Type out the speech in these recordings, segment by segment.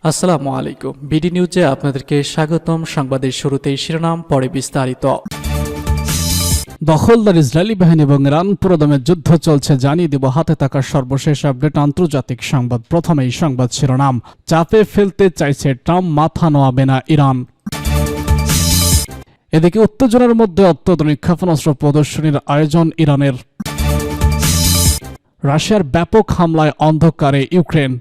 আসসালামু আলাইকুম। বিডি নিউজে আপনাদেরকে স্বাগতম। সংবাদের শুরুতেই শিরোনাম, পরে বিস্তারিত। দখলদার ইসরায়েলি বাহিনী এবং ইরান পুরোদমে যুদ্ধ চলছে, জানিয়ে দেব হাতে থাকা সর্বশেষ আপডেট আন্তর্জাতিক সংবাদ। প্রথমেই সংবাদ শিরোনাম, চাপে ফেলতে চাইছে ট্রাম্প, মাথা নোয়াবে না ইরান। এদিকে উত্তেজনার মধ্যে অত্যাধুনিক ক্ষেপণাস্ত্র প্রদর্শনীর আয়োজন ইরানের। রাশিয়ার ব্যাপক হামলায় অন্ধকারে ইউক্রেন।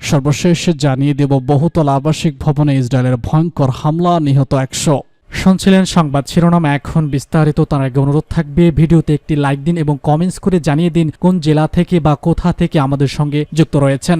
সর্বশেষ জানিয়ে দেব বহুতল আবাসিক ভবনে ইসরায়েলের ভয়ঙ্কর হামলা, নিহত 100। শুনছিলেন সংবাদ শিরোনাম, এখন বিস্তারিত। তার আগে অনুরোধ থাকবে ভিডিওতে একটি লাইক দিন এবং কমেন্টস করে জানিয়ে দিন কোন জেলা থেকে বা কোথা থেকে আমাদের সঙ্গে যুক্ত রয়েছেন।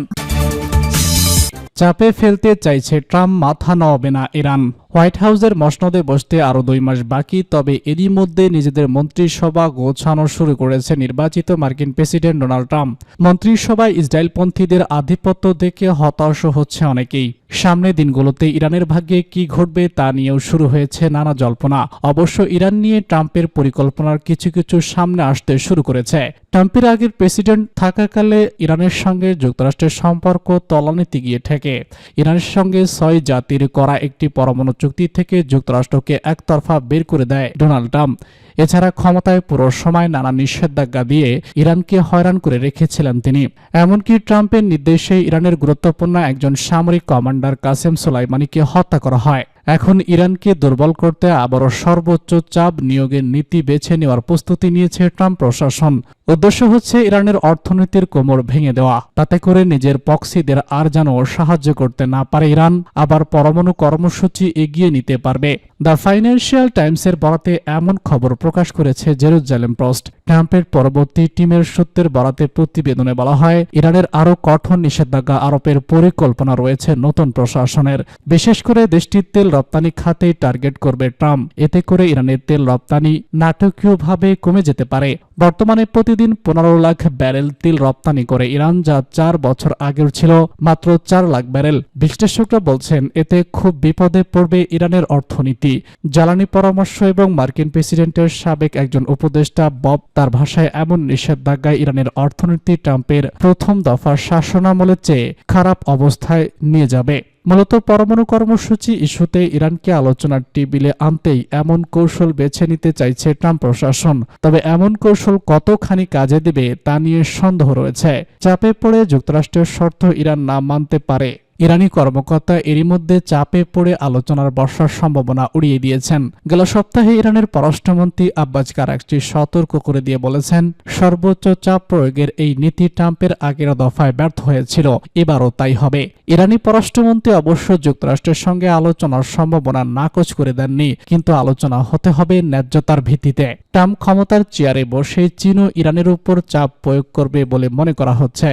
চাপে ফেলতে চাইছে ট্রাম্প, মাথা নোয়াবে না ইরান। হোয়াইট হাউসের মসনদে বসতে আরও 2 মাস বাকি, তবে এরই মধ্যে নিজেদের মন্ত্রিসভা গোছানো শুরু করেছে নির্বাচিত মার্কিন প্রেসিডেন্ট ডোনাল্ড ট্রাম্প। মন্ত্রিসভায় ইসরায়েলপন্থীদের আধিপত্য দেখে হতাশ হচ্ছে অনেকেই। সামনের দিনগুলোতে ইরানের ভাগ্যে কি ঘটবে তা নিয়েও শুরু হয়েছে নানা জল্পনা। অবশ্য ইরান নিয়ে ট্রাম্পের পরিকল্পনার কিছু কিছু সামনে আসতে শুরু করেছে। ট্রাম্পের আগের প্রেসিডেন্ট থাকাকালে ইরানের সঙ্গে যুক্তরাষ্ট্রের সম্পর্ক তলানিতে গিয়ে ঠেকে। ইরানের সঙ্গে 6 জাতির করা একটি পরমাণু চুক্তি থেকে যুক্তরাষ্ট্রকে একতরফা বের করে দেয় ডোনাল্ড ট্রাম্প। এছাড়া ক্ষমতায় পুরো সময় নানা নিষেধাজ্ঞা দিয়ে ইরানকে হয়রান করে রেখেছিলেন তিনি। এমনকি ট্রাম্পের নির্দেশে ইরানের গুরুত্বপূর্ণ একজন সামরিক কমান্ডার কাসেম সোলাইমানিকে হত্যা করা হয়। এখন ইরানকে দুর্বল করতে আবারও সর্বোচ্চ চাপ নিয়োগের নীতি বেছে নেওয়ার প্রস্তুতি নিয়েছে ট্রাম্প প্রশাসন। উদ্দেশ্য হচ্ছে ইরানের অর্থনীতির কোমর ভেঙে দেওয়া, তাতে করে নিজের প্রক্সিদের আর যেন সাহায্য করতে না পারে ইরান, আবার পরমাণু কর্মসূচি এগিয়ে নিতে পারবে। দ্য ফাইন্যান্সিয়াল টাইমসের বরাতে এমন খবর প্রকাশ করেছে জেরুজালেম পোস্ট। ট্রাম্পের পরবর্তী টিমের সূত্রের বরাতে প্রতিবেদনে বলা হয়, ইরানের আরও কঠোর নিষেধাজ্ঞা আরোপের পরিকল্পনা রয়েছে নতুন প্রশাসনের। বিশেষ করে দেশটির তেল রপ্তানি খাতে টার্গেট করবে ট্রাম্প। এতে করে ইরানের তেল রপ্তানি নাটকীয়ভাবে কমে যেতে পারে। বর্তমানে প্রতিদিন 15 লাখ ব্যারেল তেল রপ্তানি করে ইরান, যা 4 বছর আগের ছিল মাত্র 4 লাখ ব্যারেল। বিশ্লেষকরা বলছেন এতে খুব বিপদে পড়বে ইরানের অর্থনীতি। জ্বালানি পরামর্শ এবং মার্কিন প্রেসিডেন্টের সাবেক একজন উপদেষ্টা বব তার ভাষায়, এমন নিষেধাজ্ঞায় ইরানের অর্থনীতি ট্রাম্পের প্রথম দফার শাসনামলের চেয়ে খারাপ অবস্থায় নিয়ে যাবে। মূলত পরমাণু কর্মসূচি ইস্যুতে ইরানকে আলোচনার টেবিলে আনতেই এমন কৌশল বেছে নিতে চাইছে ট্রাম্প প্রশাসন। তবে এমন কৌশল কতখানি কাজে দেবে তা নিয়ে সন্দেহ রয়েছে। চাপে পড়ে যুক্তরাষ্ট্রের শর্ত ইরান না মানতে পারে। ইরানি কর্মকর্তা এরই মধ্যে চাপে পড়ে আলোচনার বসার সম্ভাবনা উড়িয়ে দিয়েছেন। গেল সপ্তাহে ইরানের পররাষ্ট্রমন্ত্রী আব্বাস আরাগচি সতর্ক করে দিয়ে বলেছেন, সর্বোচ্চ চাপ প্রয়োগের এই নীতি ট্রাম্পের আগের দফায় ব্যর্থ হয়েছিল, এবারও তাই হবে। ইরানি পররাষ্ট্রমন্ত্রী অবশ্য যুক্তরাষ্ট্রের সঙ্গে আলোচনার সম্ভাবনা নাকচ করে দেননি, কিন্তু আলোচনা হতে হবে ন্যায্যতার ভিত্তিতে। ট্রাম্প ক্ষমতার চেয়ারে বসে চীন ও ইরানের উপর চাপ প্রয়োগ করবে বলে মনে করা হচ্ছে।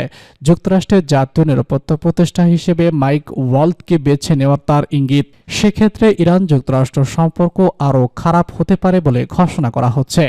যুক্তরাষ্ট্রের জাতীয় নিরাপত্তা উপদেষ্টা হিসেবে মাইক ওয়ালজকে বেছে নেওয়ার তার ইঙ্গিত। সেক্ষেত্রে ইরান যুক্তরাষ্ট্র সম্পর্ক আরও খারাপ হতে পারে বলে ঘোষণা করা হচ্ছে।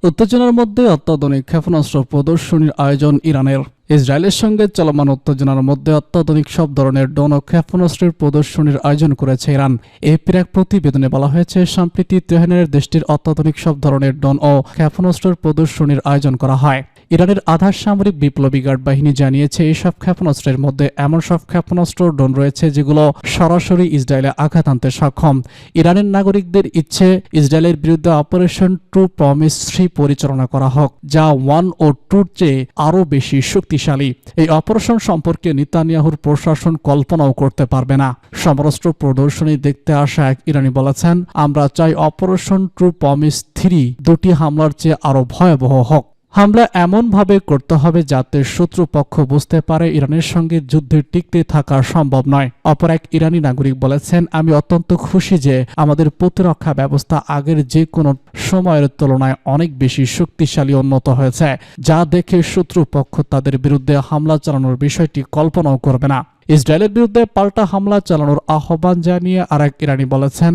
উত্তেজনার মধ্যে অত্যাধুনিক ক্ষেপণাস্ত্র প্রদর্শনীর আয়োজন ইরানের। ইসরায়েলের সঙ্গে চলমান উত্তেজনার মধ্যে অত্যাধুনিক সব ধরনের ড্রোন ও ক্ষেপণাস্ত্রের প্রদর্শনীর আয়োজন করেছে ইরান। এপির এক প্রতিবেদনে বলা হয়েছে, সম্প্রতি তেহরানের দেশটির অত্যাধুনিক সব ধরনের ড্রোন ও ক্ষেপণাস্ত্রের প্রদর্শনীর আয়োজন করা হয়। ইরানের আধা সামরিক বিপ্লবী গার্ড বাহিনী জানিয়েছে, এইসব ক্ষেপণাস্ত্রের মধ্যে এমন সব ক্ষেপণাস্ত্র ড্রোন রয়েছে যেগুলো সরাসরি ইসরায়েলে আঘাত আনতে সক্ষম। ইরানের নাগরিকদের ইচ্ছে ইসরায়েলের বিরুদ্ধে অপারেশন ট্রু প্রমিস 3 পরিচালনা করা হোক, যা 1 ও 2-র চেয়ে আরও বেশি শক্তিশালী। এই অপারেশন সম্পর্কে নেতানিয়াহুর প্রশাসন কল্পনাও করতে পারবে না। সমরাস্ত্র প্রদর্শনী দেখতে আসা এক ইরানি বলেছেন, আমরা চাই অপারেশন ট্রু প্রমিস 3 দুটি হামলার চেয়ে আরও ভয়াবহ হোক। হামলা এমনভাবে করতে হবে যাতে শত্রুপক্ষ বুঝতে পারে ইরানের সঙ্গে যুদ্ধে টিকতে থাকা সম্ভব নয়। অপর এক ইরানি নাগরিক বলেছেন, আমি অত্যন্ত খুশি যে আমাদের প্রতিরক্ষা ব্যবস্থা আগের যে কোনো সময়ের তুলনায় অনেক বেশি শক্তিশালী উন্নত হয়েছে, যা দেখে শত্রুপক্ষ তাদের বিরুদ্ধে হামলা চালানোর বিষয়টি কল্পনাও করবে না। ইসরায়েলের বিরুদ্ধে পাল্টা হামলা চালানোর আহ্বান জানিয়ে আরেক ইরানি বলেছেন,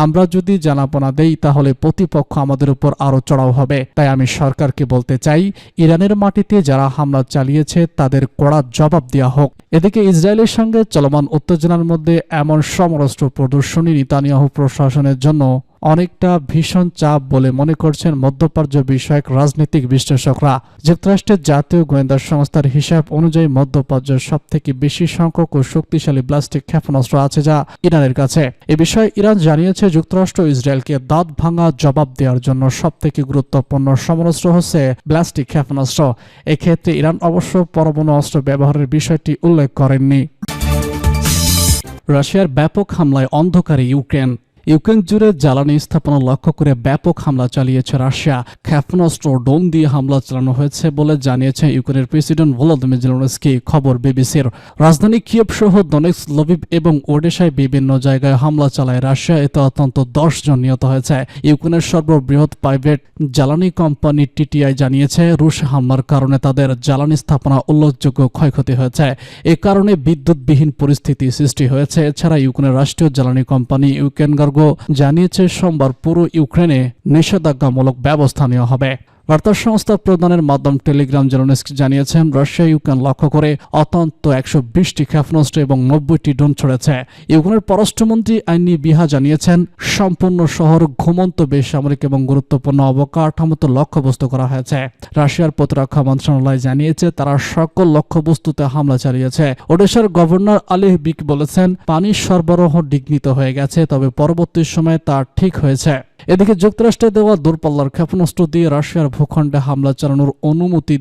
আমরা যদি জানাপনা দেই তাহলে প্রতিপক্ষ আমাদের উপর আরো চড়াও হবে। তাই আমি সরকারকে বলতে চাই, ইরানের মাটিতে যারা হামলা চালিয়েছে তাদের কড়া জবাব দেওয়া হোক। এদিকে ইসরায়েলের সঙ্গে চলমান উত্তেজনার মধ্যে এমন সমরাস্ত্র প্রদর্শনী নেতানিয়াহু প্রশাসনের জন্য অনেকটা ভীষণ চাপ বলে মনে করছেন মধ্যপ্রাচ্য বিষয়ক রাজনৈতিক বিশ্লেষকরা। যুক্তরাষ্ট্রের জাতীয় গোয়েন্দা সংস্থার হিসাব অনুযায়ী মধ্যপ্রাচ্যের সবথেকে বেশি সংখ্যক ও শক্তিশালী ব্যালিস্টিক ক্ষেপণাস্ত্র আছে যা ইরানের কাছে। এ বিষয়ে ইরান জানিয়েছে যুক্তরাষ্ট্র ইসরায়েলকে দাঁত ভাঙা জবাব দেওয়ার জন্য সবথেকে গুরুত্বপূর্ণ সমরাস্ত্র হচ্ছে ব্যালিস্টিক ক্ষেপণাস্ত্র। এক্ষেত্রে ইরান অবশ্য পরমাণু অস্ত্র ব্যবহারের বিষয়টি উল্লেখ করেননি। রাশিয়ার ব্যাপক হামলায় অন্ধকারে ইউক্রেন জুড়ে জ্বালানি স্থাপনা লক্ষ্য করে ব্যাপক হামলা চালিয়েছে রাশিয়া। ক্ষেপণাস্ত্র ড্রোন দিয়ে হামলা চালানো হয়েছে বলে জানিয়েছে ইউক্রেনের প্রেসিডেন্ট ভলোদিমির জেলেনস্কি। খবর বিবিসির। রাজধানী কিয়েভ সহ দনেৎস্ক, লভিভ এবং ওডেসায় বিভিন্ন জায়গায় হামলা চালায় রাশিয়া। এতে অন্তত 10 জন নিহত হয়েছে। ইউক্রেনের সর্ববৃহৎ প্রাইভেট জ্বালানি কোম্পানি টিটিআই জানিয়েছে রুশ হামলার কারণে তাদের জ্বালানি স্থাপনা উল্লেখযোগ্য ক্ষয়ক্ষতি হয়েছে। এ কারণে বিদ্যুৎবিহীন পরিস্থিতি সৃষ্টি হয়েছে। এছাড়া ইউক্রেনের রাষ্ট্রীয় জ্বালানি কোম্পানি ইউক্রেনগার্গো জানিয়েছে সোমবার পুরো ইউক্রেনে নিষেধাজ্ঞামূলক ব্যবস্থা নেওয়া হবে। বার্তা সংস্থা প্রদানের মাধ্যম টেলিগ্রাম জেলেনস্কি জানিয়েছেন রাশিয়া ইউক্রেন লক্ষ্য করে অন্তত 120টি ক্ষেপণাস্ত্র এবং 90টি ড্রোন ছড়েছে। ইউক্রেনের পররাষ্ট্রমন্ত্রী আইনি বিহা জানিয়েছেন সম্পূর্ণ শহর ঘুমন্ত বেসামরিক এবং গুরুত্বপূর্ণ অবকাঠামোতে লক্ষ্যবস্তু করা হয়েছে। রাশিয়ার প্রতিরক্ষা মন্ত্রণালয় জানিয়েছে তারা সকল লক্ষ্যবস্তুতে হামলা চালিয়েছে। ওডেসার গভর্নর আলেহ বিক বলেছেন পানির সরবরাহ বিঘ্নিত হয়ে গেছে, তবে পরবর্তী সময়ে তা ঠিক হয়েছে। এদিকে যুক্তরাষ্ট্রে দেওয়া দূরপাল্লার ক্ষেপণাস্ত্র দিয়ে রাশিয়ার ভূখণ্ডে হামলা চালানোর অনুমতি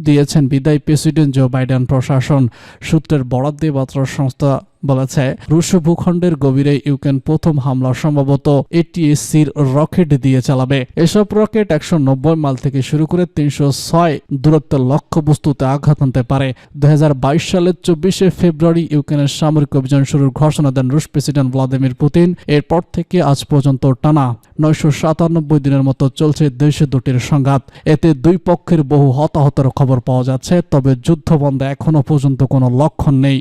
দিয়েছেন বিদায়ী প্রেসিডেন্ট জো বাইডেন প্রশাসন। সূত্রের বরাত দিয়ে বার্তা সংস্থা বলেছে রুশ ভূখণ্ডের গভীরে ইউক্রেন প্রথম হামলা সম্ভবত এটিএসসির রকেট দিয়ে চালাবে। এসব রকেট 190 মাইল থেকে শুরু করে 306 দূরত্বের লক্ষ্যবস্তুতে আঘাত আনতে পারে। 2022 সালের 24শে ফেব্রুয়ারি ইউক্রেনের সামরিক অভিযান শুরুর ঘোষণা দেন রুশ প্রেসিডেন্ট ভ্লাদিমির পুতিন। এরপর থেকে আজ পর্যন্ত টানা 997 দিনের মতো চলছে দেশ দুটির সংঘাত। এতে দুই পক্ষের বহু হতাহতের খবর পাওয়া যাচ্ছে, তবে যুদ্ধবন্ধে এখনো পর্যন্ত কোনো লক্ষণ নেই।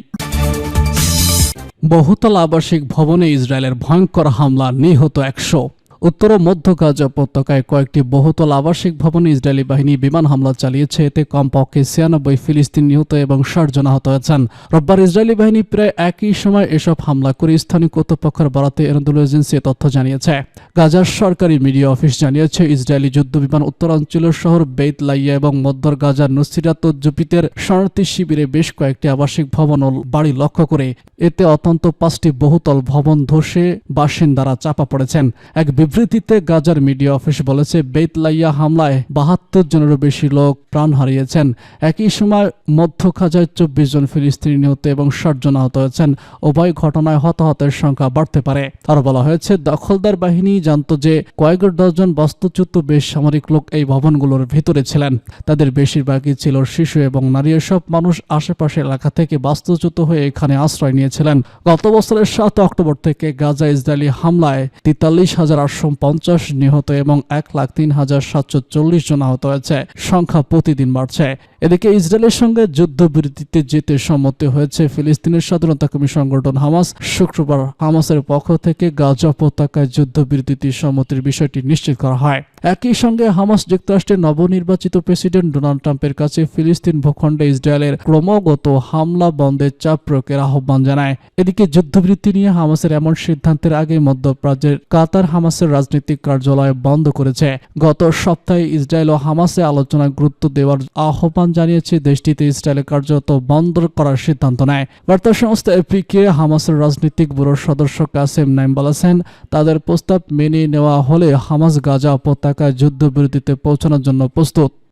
বহুতল আবাসিক ভবনে ইসরায়েলের ভয়ঙ্কর হামলা, নিহত 100। উত্তর ও মধ্য গাজা উপত্যকায় কয়েকটি বহুতল আবাসিক ভবনে ইসরায়েলি বাহিনী বিমান হামলা চালিয়েছে। এতে কমপক্ষে 96 ফিলিস্তিনি নিহত এবং 60 জন আহত হয়েছেন। রোববার ইসরায়েলি বাহিনী প্রায় একই সময় এসব হামলা করে স্থানীয় কর্তৃপক্ষের বরাতে এনাদোলু এজেন্সি তথ্য জানিয়েছে। গাজার সরকারি মিডিয়া অফিস জানিয়েছে ইসরায়েলি যুদ্ধবিমান উত্তরাঞ্চলের শহর বেইত লাইয়া এবং মধ্য গাজার নুসিরাত ও জুপিতের শরণার্থী শিবিরে বেশ কয়েকটি আবাসিক ভবন ও বাড়ি লক্ষ্য করে। এতে অন্তত 5টি বহুতল ভবন ধসে বাসিন্দারা চাপা পড়েছেন। এক বিবৃতিতে গাজার মিডিয়া অফিস বলেছে বেইত লাইয়া হামলায় 72 জনেরও বেশি লোক প্রাণ হারিয়েছেন। একই সময় মধ্য গাজায় 24 জন ফিলিস্তিনি নিহত এবং 60 জন আহত হয়েছেন। উভয় ঘটনায় হতাহতের সংখ্যা বাড়তে পারে। আরো বলা হয়েছে দখলদার বাহিনী জানত যে কয়েক ডজন বাস্তুচ্যুত বেসামরিক লোক এই ভবনগুলোর ভিতরে ছিলেন। তাদের বেশিরভাগই ছিল শিশু এবং নারী। এসব মানুষ আশেপাশের এলাকা থেকে বাস্তুচ্যুত হয়ে এখানে আশ্রয় নিয়েছিলেন। গত বছরের 7 অক্টোবর থেকে গাজা ইসরায়েলি হামলায় 43,850 নিহত এবং 1,03,740 জন আহত হয়েছে। সংখ্যা প্রতিদিন বাড়ছে। এদিকে ইসরায়েলের সঙ্গে যুদ্ধবিরতিতে যেতে সম্মতি হয়েছে ফিলিস্তিনের স্বাধীনতাকামী সংগঠন হামাস। শুক্রবার হামাসের পক্ষ থেকে গাজা উপত্যকায় যুদ্ধবিরতিতে সম্মতির বিষয়টি নিশ্চিত করা হয়। একই সঙ্গে হামাস যুক্তরাষ্ট্রের নবনির্বাচিত প্রেসিডেন্ট ডোনাল্ড ট্রাম্পের কাছে ফিলিস্তিন ভূখণ্ডে ইসরায়েলের ক্রমাগত হামলা বন্ধের চাপ প্রয়োগের আহ্বান জানায়। এদিকে যুদ্ধবিরতি নিয়ে হামাসের এমন সিদ্ধান্তের আগে মধ্যপ্রাচ্যের কাতার হামাসের রাজনৈতিক কার্যালয় বন্ধ করেছে। গত সপ্তাহে ইসরায়েল ও হামাসে আলোচনায় গুরুত্ব দেওয়ার আহ্বান জানিয়েছে দেশটিতে ইসরায়েলের কার্যত বন্ধ করার সিদ্ধান্ত নেয়। বার্তা সংস্থা এপিকে হামাসের রাজনৈতিক ব্যুরোর সদস্য কাসেম নাইম বলেছেন তাদের প্রস্তাব মেনে নেওয়া হলে হামাস গাজা উপত্যকায় যুদ্ধবিরতিতে পৌঁছানোর জন্য প্রস্তুত।